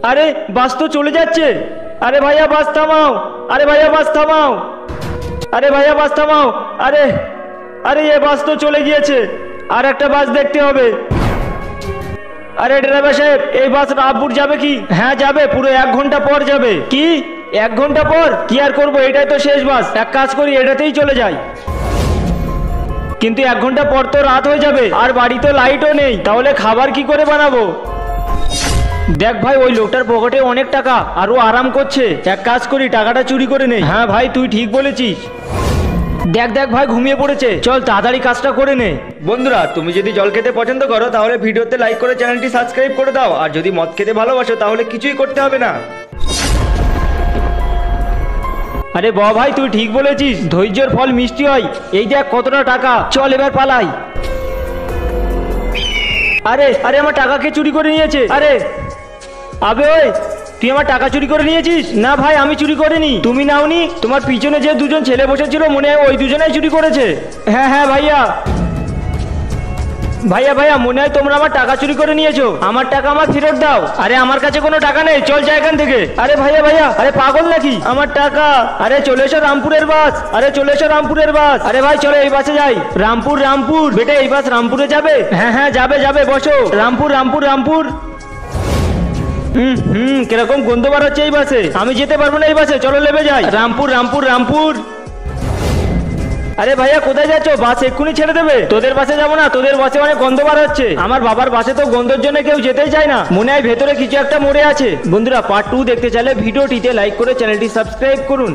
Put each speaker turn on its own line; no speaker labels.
আরে বাস তো চলে যাচ্ছে। আরে ভাইয়া বাস থামাও, আরে ভাইয়া বাস থামাও, আরে ভাইয়া বাস থামাও। আরে আরে এ বাস তো চলে গিয়েছে, আর একটা বাস দেখতে হবে। আরে ড্রাইভার সাহেব, এই বাস রামপুর যাবে কি? হ্যাঁ যাবে, পুরো 1 ঘন্টা পর যাবে। কি 1 ঘন্টা পর? কি আর করবো, এটাই তো শেষ বাস। এক কাজ করি, এটাতেই চলে যাই। কিন্তু 1 ঘন্টা পর তো রাত হয়ে যাবে, আর বাড়িতে লাইটও নেই, তাহলে খাবার কি করে বানাবো? দেখ ভাই, ওই লোকটার পকেটে অনেক টাকা, আর ও আরাম করছে। এক কাজ করি, টাকাটা চুরি করে নেই। হ্যাঁ ভাই, তুই ঠিক বলেছিস। দেখ দেখ ভাই, ঘুমিয়ে পড়েছে, চল তাড়াতাড়ি কাজটা করে নে। বন্ধুরা, তুমি যদি জল খেতে পছন্দ করো তাহলে ভিডিওতে লাইক করে চ্যানেলটি সাবস্ক্রাইব করে দাও, আর যদি মদ খেতে ভালোবাসো তাহলে কিছুই করতে হবে না। আরে বাহ ভাই, তুই ঠিক বলেছিস, ধৈর্যের ফল মিষ্টি হয়। এই দেখ কতটা টাকা, চল এবার পালাই। আরে আরে আমার টাকা কে চুরি করে নিয়েছে? আরে আবে ওই, তুই আমার টাকা চুরি করে নিয়েছিস? না ভাই, আমি চুরি করিনি। তুমি নাওনি? তোমার পিছনে যে দুজন ছেলে বসেছিল, মনে হয় ওই দুজনেই চুরি করেছে। হ্যাঁ হ্যাঁ ভাইয়া, ভাইয়া ভাইয়া, মনে হয় তোমরা আমার টাকা চুরি করে নিয়েছো। আমার টাকা আমার ফেরত দাও। আরে আমার কাছে কোনো টাকা নেই, চল যা এখান থেকে। আরে ভাইয়া ভাইয়া, আরে পাগল নাকি? আমার টাকা। আরে চলে এসো রামপুরের বাস, আরে চলে এসো রামপুরের বাস। আরে ভাই চলো এই বাসে যাই। রামপুর রামপুর বেটা, এই বাস রামপুরে যাবে? হ্যাঁ হ্যাঁ যাবে যাবে, বসো। রামপুর রামপুর রামপুর। কিরকম গন্ধ বার হচ্ছে এই বাসে। আমি যেতে পারবো না এই বাসে, চলো নেমে যাই। রামপুর রামপুর রামপুর। আরে ভাইয়া কোথায় যাচ্ছ? বাস এক্ষুনি ছেড়ে দেবে। তোদের বাসে যাবো না, তোদের বাসে অনেক গন্ধ বার হচ্ছে। আমার বাবার বাসে তো গন্ধের জন্য কেউ যেতেই চায় না, মনে হয় ভেতরে কিছু একটা মরে আছে। বন্ধুরা, পার্ট 2 দেখতে চাইলে ভিডিওটিতে লাইক করে চ্যানেলটি সাবস্ক্রাইব করুন।